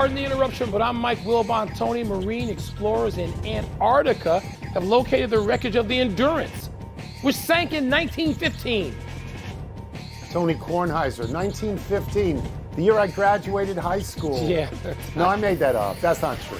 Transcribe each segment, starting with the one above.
Pardon the interruption, but I'm Mike Wilbon. Tony, marine explorers in Antarctica have located the wreckage of the Endurance, which sank in 1915. Tony Kornheiser, 1915, the year I graduated high school. Yeah. No, I made that up. That's not true.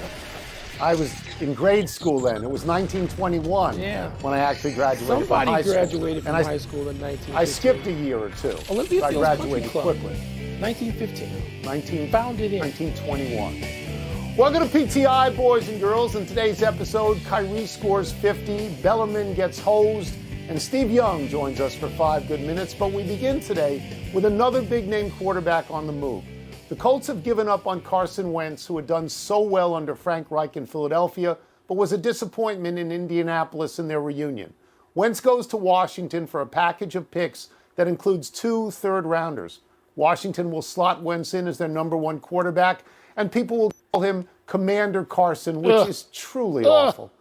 I was in grade school then. It was 1921 when I actually graduated from high school. Somebody graduated from high school in 1915. I skipped a year or two. Olympia so I Fields graduated Country Club. quickly. 1915. Founded in 1921. Welcome to PTI, boys and girls. In today's episode, Kyrie scores 50, Bellarmine gets hosed, and Steve Young joins us for 5 good minutes. But we begin today with another big-name quarterback on the move. The Colts have given up on Carson Wentz, who had done so well under Frank Reich in Philadelphia, but was a disappointment in Indianapolis in their reunion. Wentz goes to Washington for a package of picks that includes 2 third-rounders. Washington will slot Wentz in as their number 1 quarterback, and people will call him Commander Carson, which is truly awful.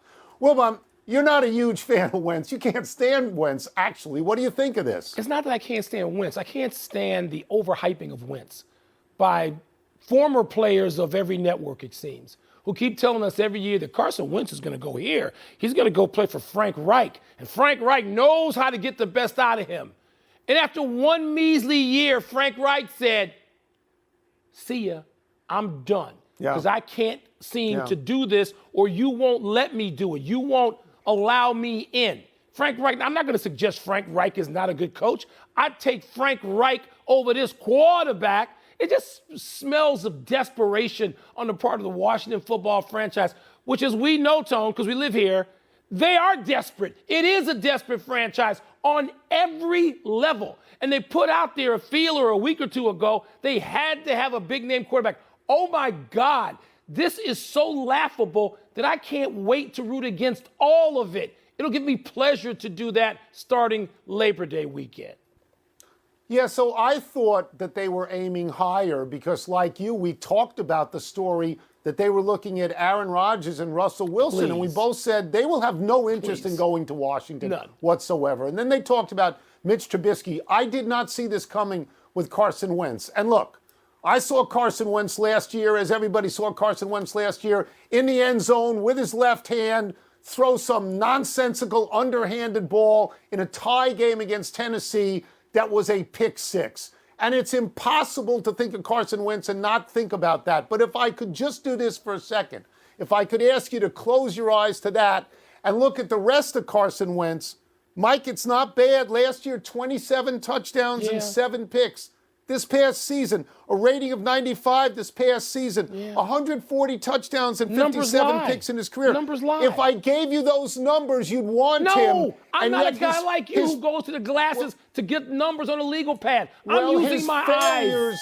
Wilbon, you're not a huge fan of Wentz. You can't stand Wentz, actually. What do you think of this? It's not that I can't stand Wentz. I can't stand the overhyping of Wentz by former players of every network, it seems, who keep telling us every year that Carson Wentz is going to go here. He's going to go play for Frank Reich, and Frank Reich knows how to get the best out of him. And after 1 measly year, Frank Reich said, see ya, I'm done. Because I can't seem to do this, or you won't let me do it. You won't allow me in. Frank Reich, I'm not going to suggest Frank Reich is not a good coach. I'd take Frank Reich over this quarterback. It just smells of desperation on the part of the Washington football franchise, which, as we know, Tone, because we live here, they are desperate. It is a desperate franchise on every level. And they put out there a feeler a week or two ago, they had to have a big-name quarterback. Oh, my God. This is so laughable that I can't wait to root against all of it. It'll give me pleasure to do that starting Labor Day weekend. Yeah, so I thought that they were aiming higher because, like you, we talked about the story that they were looking at Aaron Rodgers and Russell Wilson, and we both said they will have no interest in going to Washington whatsoever. And then they talked about Mitch Trubisky. I did not see this coming with Carson Wentz. And look, I saw Carson Wentz last year, as everybody saw Carson Wentz last year, in the end zone with his left hand, throw some nonsensical underhanded ball in a tie game against Tennessee that was a pick 6. And it's impossible to think of Carson Wentz and not think about that. But if I could just do this for a second, if I could ask you to close your eyes to that and look at the rest of Carson Wentz, Mike, it's not bad. Last year, 27 touchdowns and 7 picks. This past season, a rating of 95 this past season, 140 touchdowns and 57 picks in his career. Numbers lie. If I gave you those numbers, you'd want him. No, I'm not a guy like you who goes to the glasses to get numbers on a legal pad. I'm using my eyes.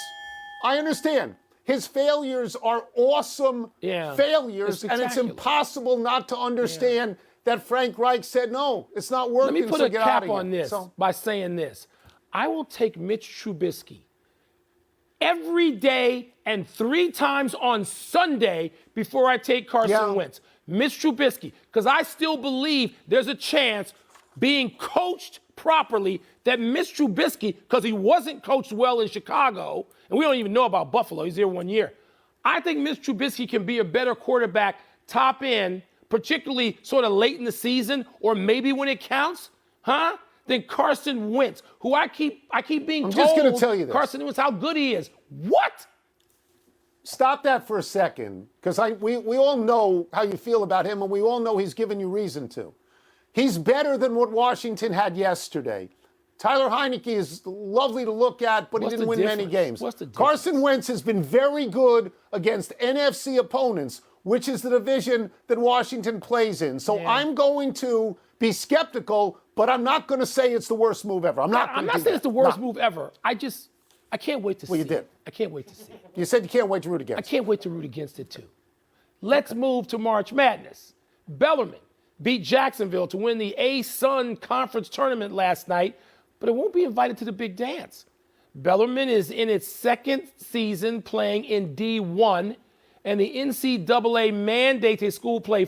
I understand. His failures are awesome failures, and it's impossible not to understand that Frank Reich said, no, it's not working. Let me put a cap on this by saying this. I will take Mitch Trubisky every day and 3 times on Sunday before I take Carson Wentz. Mitch Trubisky, because I still believe there's a chance, being coached properly, that Mitch Trubisky, because he wasn't coached well in Chicago, and we don't even know about Buffalo, he's there 1 year. I think Mitch Trubisky can be a better quarterback top end, particularly sort of late in the season, or maybe when it counts, than Carson Wentz, who I keep being told, just going to tell you this. Carson Wentz, how good he is. What? Stop that for a second, because we all know how you feel about him, and we all know he's given you reason to. He's better than what Washington had yesterday. Tyler Heineke is lovely to look at, but he didn't win many games. What's the difference? Carson Wentz has been very good against NFC opponents, which is the division that Washington plays in. So I'm going to be skeptical, but I'm not going to say it's the worst move ever. I'm not saying it's the worst move ever. I can't wait to see it. Well, you did. I can't wait to see it. You said you can't wait to root against it. I can't wait to root against it, too. Let's move to March Madness. Bellarmine beat Jacksonville to win the A-Sun Conference Tournament last night, but it won't be invited to the big dance. Bellarmine is in its 2nd season playing in D1, and the NCAA mandates a school play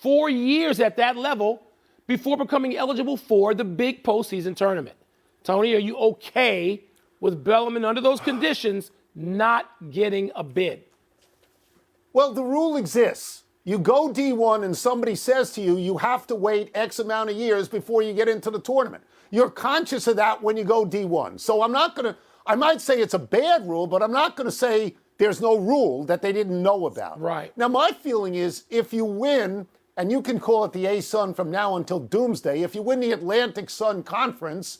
4 years at that level before becoming eligible for the big postseason tournament. Tony, are you okay with Bellarmine under those conditions not getting a bid? Well, the rule exists. You go D1 and somebody says to you, you have to wait X amount of years before you get into the tournament. You're conscious of that when you go D1. So I might say it's a bad rule, but I'm not going to say there's no rule that they didn't know about. Right. Now, my feeling is if you win, and you can call it the A-Sun from now until doomsday, if you win the Atlantic Sun Conference,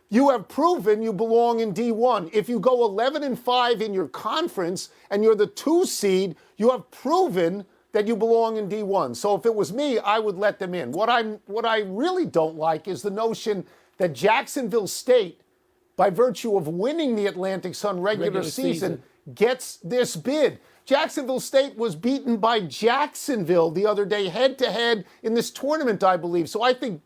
you have proven you belong in D1. If you go 11-5 in your conference and you're the 2 seed, you have proven that you belong in D1. So if it was me, I would let them in. What I really don't like is the notion that Jacksonville State, by virtue of winning the Atlantic Sun regular season, gets this bid. Jacksonville State was beaten by Jacksonville the other day, head-to-head in this tournament, I believe. So I think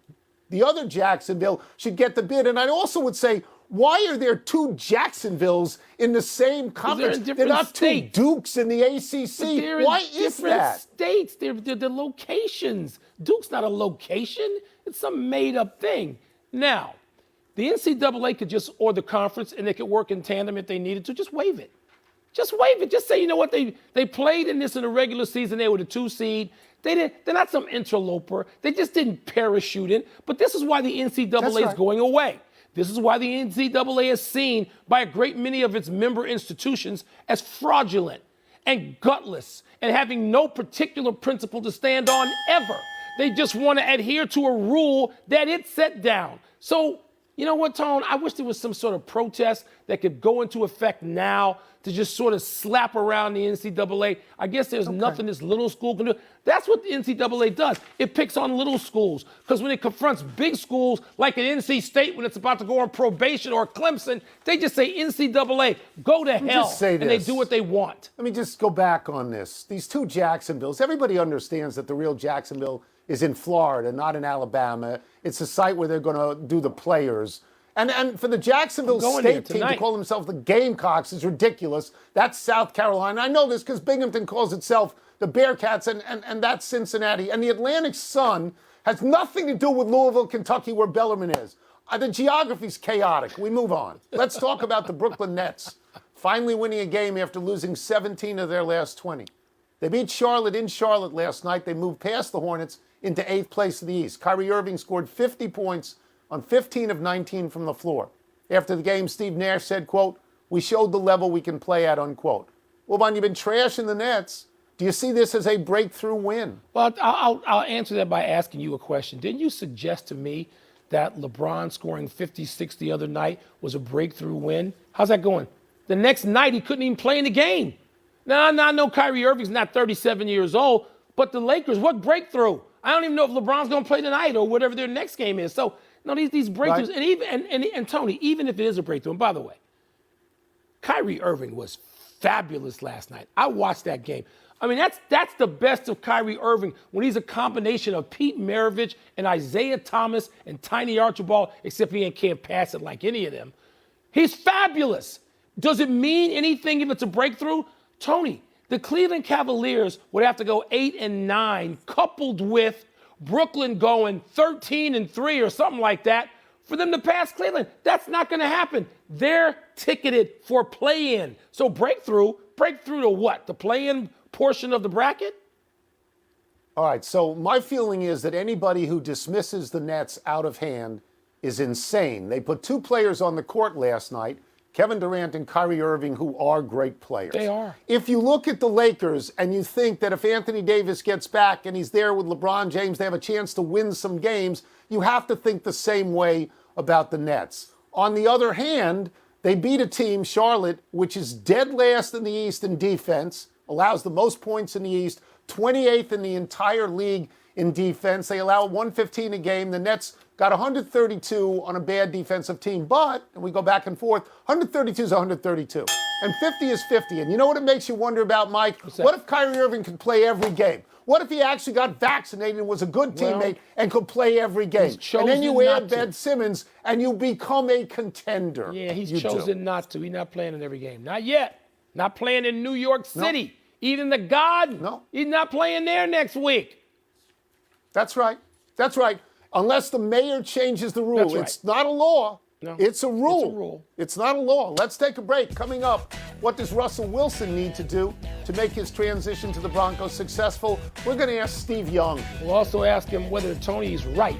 the other Jacksonville should get the bid. And I also would say, why are there 2 Jacksonvilles in the same conference? They're not states. 2 Dukes in the ACC. Why is that? States. They're the locations. Duke's not a location. It's some made-up thing. Now, the NCAA could just, or the conference, and they could work in tandem if they needed to. Just waive it. Just waive it. Just say, you know what? They played in this in the regular season. They were the 2 seed. They're not some interloper. They just didn't parachute in. But this is why the NCAA is going away. This is why the NCAA is seen by a great many of its member institutions as fraudulent and gutless and having no particular principle to stand on ever. They just want to adhere to a rule that it set down. So, you know what, Tone? I wish there was some sort of protest that could go into effect now to just sort of slap around the NCAA. I guess there's nothing this little school can do. That's what the NCAA does. It picks on little schools because when it confronts big schools like an NC State when it's about to go on probation or Clemson, they just say, NCAA, go to hell, and they do what they want. Let me just go back on this. These 2 Jacksonvilles, everybody understands that the real Jacksonville is in Florida, not in Alabama. It's a site where they're going to do the players. And for the Jacksonville State team to call themselves the Gamecocks is ridiculous. That's South Carolina. I know this because Binghamton calls itself the Bearcats, and that's Cincinnati. And the Atlantic Sun has nothing to do with Louisville, Kentucky, where Bellarmine is. The geography's chaotic. We move on. Let's talk about the Brooklyn Nets finally winning a game after losing 17 of their last 20. They beat Charlotte in Charlotte last night. They moved past the Hornets into 8th place in the East. Kyrie Irving scored 50 points on 15 of 19 from the floor. After the game, Steve Nash said, quote, "We showed the level we can play at," unquote. Wilbon, you've been trashing the Nets. Do you see this as a breakthrough win? Well, I'll answer that by asking you a question. Didn't you suggest to me that LeBron scoring 56 the other night was a breakthrough win? How's that going? The next night, he couldn't even play in the game. Now, I know Kyrie Irving's not 37 years old, but the Lakers, what breakthrough? I don't even know if LeBron's going to play tonight or whatever their next game is. So, no, these breakthroughs, right. and Tony, even if it is a breakthrough, and by the way, Kyrie Irving was fabulous last night. I watched that game. I mean, that's the best of Kyrie Irving when he's a combination of Pete Maravich and Isaiah Thomas and Tiny Archibald, except he can't pass it like any of them. He's fabulous. Does it mean anything if it's a breakthrough? Tony, the Cleveland Cavaliers would have to go 8-9, coupled with Brooklyn going 13-3 or something like that for them to pass Cleveland. That's not going to happen. They're ticketed for play-in. So breakthrough to what? The play-in portion of the bracket? All right, so my feeling is that anybody who dismisses the Nets out of hand is insane. They put 2 players on the court last night, Kevin Durant and Kyrie Irving, who are great players. They are. If you look at the Lakers and you think that if Anthony Davis gets back and he's there with LeBron James, they have a chance to win some games, you have to think the same way about the Nets. On the other hand, they beat a team, Charlotte, which is dead last in the East in defense, allows the most points in the East, 28th in the entire league in defense. They allow 115 a game. The Nets got 132 on a bad defensive team, but, and we go back and forth, 132 is 132, and 50 is 50. And you know what it makes you wonder about, Mike? What if Kyrie Irving could play every game? What if he actually got vaccinated and was a good teammate and could play every game? And then you add Ben Simmons and you become a contender. Yeah, he's chosen not to. He's not playing in every game. Not yet. Not playing in New York City. No. Even the God, he's not playing there next week. That's right. That's right. Unless the mayor changes the rule. It's not a law. No. It's a rule. It's a rule. It's not a law. Let's take a break. Coming up, what does Russell Wilson need to do to make his transition to the Broncos successful? We're going to ask Steve Young. We'll also ask him whether Tony's right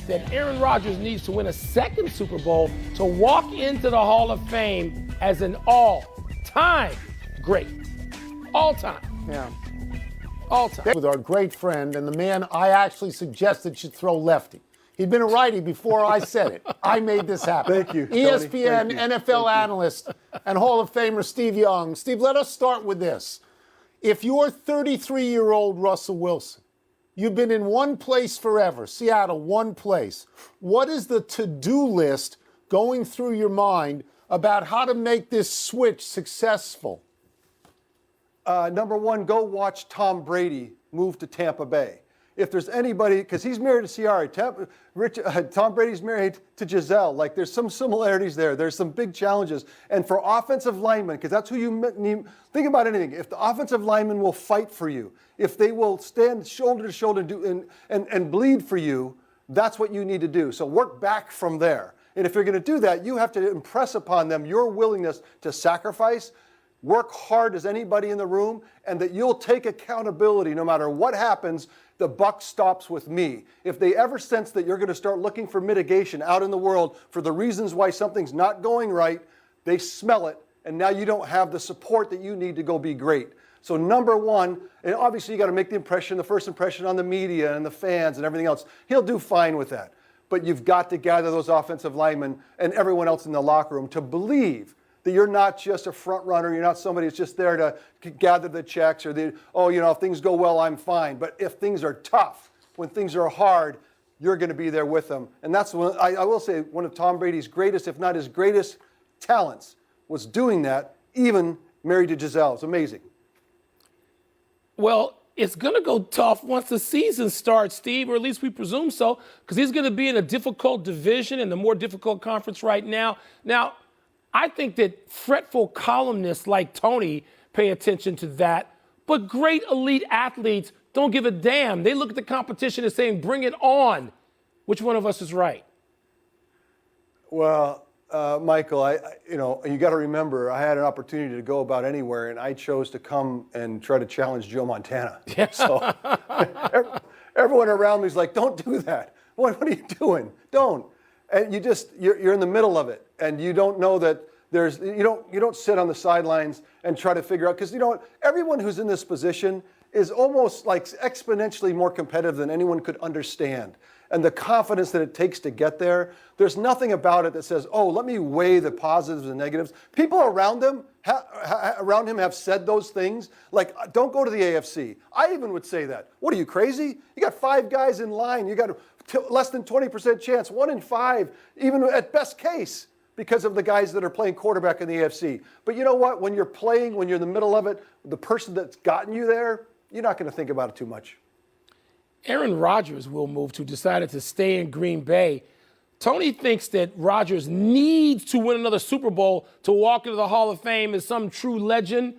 that Aaron Rodgers needs to win a second Super Bowl to walk into the Hall of Fame as an all-time great. All-time. Yeah. All-time. With our great friend and the man I actually suggested should throw lefty. He'd been a righty before I said it. I made this happen. Thank you, Tony. ESPN Thank you. NFL analyst and Hall of Famer Steve Young. Steve, let us start with this. If you're 33-year-old Russell Wilson, you've been in one place forever, Seattle, one place. What is the to-do list going through your mind about how to make this switch successful? Number one, go watch Tom Brady move to Tampa Bay. If there's anybody, because he's married to Ciara, Tom Brady's married to Giselle. Like, there's some similarities there. There's some big challenges. And for offensive linemen, because that's who you need, think about anything. If the offensive linemen will fight for you, if they will stand shoulder to shoulder and bleed for you, that's what you need to do. So work back from there. And if you're going to do that, you have to impress upon them your willingness to sacrifice, work hard as anybody in the room, and that you'll take accountability no matter what happens. The buck stops with me. If they ever sense that you're going to start looking for mitigation out in the world for the reasons why something's not going right, they smell it, and now you don't have the support that you need to go be great. So number one, and obviously you got to make the first impression on the media and the fans and everything else. He'll do fine with that. But you've got to gather those offensive linemen and everyone else in the locker room to believe that you're not just a front runner, you're not somebody who's just there to gather the checks or if things go well, I'm fine. But if things are tough, when things are hard, you're going to be there with them. And that's I will say one of Tom Brady's greatest, if not his greatest talents was doing that, even married to Giselle. It's amazing. Well, it's going to go tough once the season starts, Steve, or at least we presume so, because he's going to be in a difficult division and the more difficult conference right now. Now, I think that fretful columnists like Tony pay attention to that, but great elite athletes don't give a damn. They look at the competition and saying, bring it on. Which one of us is right? Well, Michael, you got to remember, I had an opportunity to go about anywhere, and I chose to come and try to challenge Joe Montana. Yeah. So everyone around me is like, don't do that. What are you doing? Don't. And you're in the middle of it, and you don't know that you don't sit on the sidelines and try to figure out, because everyone who's in this position is almost like exponentially more competitive than anyone could understand. And the confidence that it takes to get there, there's nothing about it that says, oh, let me weigh the positives and negatives. People around him have said those things, like, don't go to the AFC. I even would say that. What are you, crazy? You got 5 guys in line. You got less than 20% chance, 1 in 5, even at best case, because of the guys that are playing quarterback in the AFC. But you know what? When you're playing, when you're in the middle of it, the person that's gotten you there, you're not going to think about it too much. Aaron Rodgers will move to decided to stay in Green Bay. Tony thinks that Rodgers needs to win another Super Bowl to walk into the Hall of Fame as some true legend.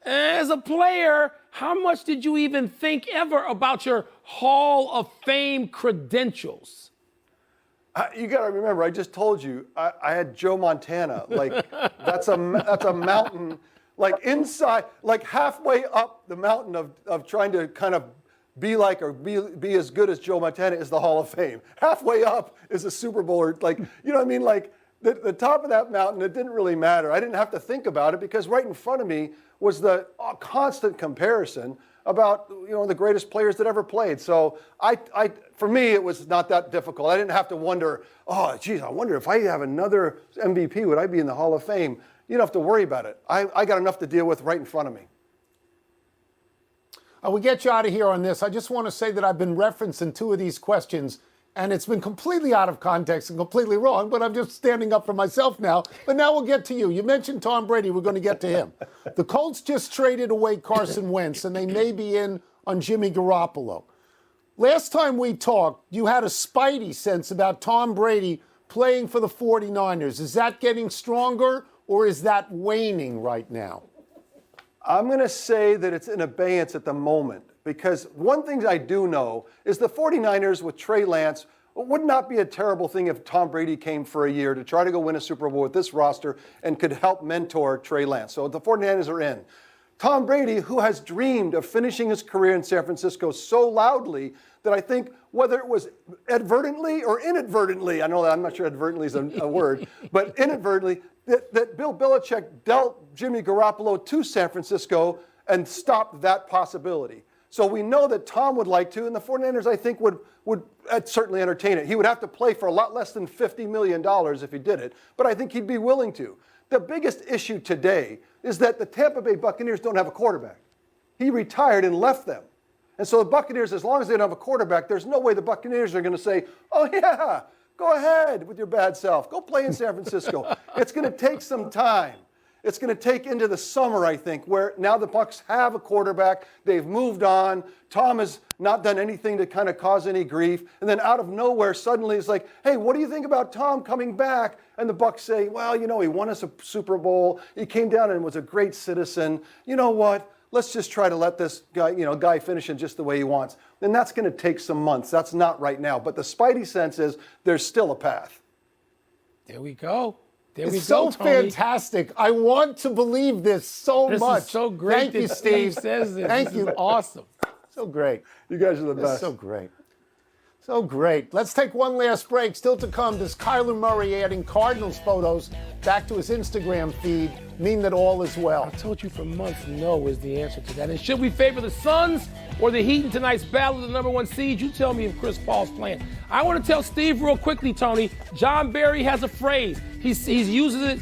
As a player, how much did you even think ever about your Hall of Fame credentials? You got to remember, I just told you, I had Joe Montana. Like, that's a mountain, like inside, like halfway up the mountain of trying to kind of be like or be as good as Joe Montana is the Hall of Fame. Halfway up is a Super Bowl, or like, you know what I mean? Like the top of that mountain, it didn't really matter. I didn't have to think about it because right in front of me was the constant comparison about the greatest players that ever played. So for me, it was not that difficult. I didn't have to wonder, oh, geez, I wonder if I have another MVP, would I be in the Hall of Fame? You don't have to worry about it. I got enough to deal with right in front of me. We get you out of here on this. I just want to say that I've been referencing 2 of these questions, and it's been completely out of context and completely wrong, but I'm just standing up for myself now. But now we'll get to you. You mentioned Tom Brady. We're going to get to him. The Colts just traded away Carson Wentz, and they may be in on Jimmy Garoppolo. Last time we talked, you had a spidey sense about Tom Brady playing for the 49ers. Is that getting stronger, or is that waning right now? I'm going to say that it's in abeyance at the moment, because one thing I do know is the 49ers with Trey Lance It would not be a terrible thing if Tom Brady came for a year to try to go win a Super Bowl with this roster and could help mentor Trey Lance. So the 49ers are in. Tom Brady, who has dreamed of finishing his career in San Francisco so loudly that I think whether it was advertently or inadvertently, I know that I'm not sure advertently is a word, but inadvertently, that Bill Belichick dealt Jimmy Garoppolo to San Francisco and stopped that possibility. So we know that Tom would like to, and the 49ers, I think, would certainly entertain it. He would have to play for a lot less than $50 million if he did it, but I think he'd be willing to. The biggest issue today is that the Tampa Bay Buccaneers don't have a quarterback. He retired and left them. And so the Buccaneers, as long as they don't have a quarterback, there's no way the Buccaneers are going to say, oh, yeah, go ahead with your bad self. Go play in San Francisco. It's going to take some time. It's going to take into the summer, I think, where now the Bucs have a quarterback. They've moved on. Tom has not done anything to kind of cause any grief. And then out of nowhere, suddenly it's like, hey, what do you think about Tom coming back? And the Bucs say, well, you know, he won us a Super Bowl. He came down and was a great citizen. You know what? Let's just try to let this guy finish it just the way he wants. And that's going to take some months. That's not right now. But the spidey sense is there's still a path. There we go. It's so fantastic. I want to believe this so much. This is so great. Thank you, Steve. Says this. Thank you. This is awesome. So great. You guys are the best. So great. So great. Let's take one last break. Still to come, does Kyler Murray adding Cardinals photos back to his Instagram feed mean that all is well? I told you for months, no is the answer to that. And should we favor the Suns or the Heat in tonight's battle of the number one seed? You tell me if Chris Paul's playing. I want to tell Steve real quickly, Tony. John Barry has a phrase. He uses it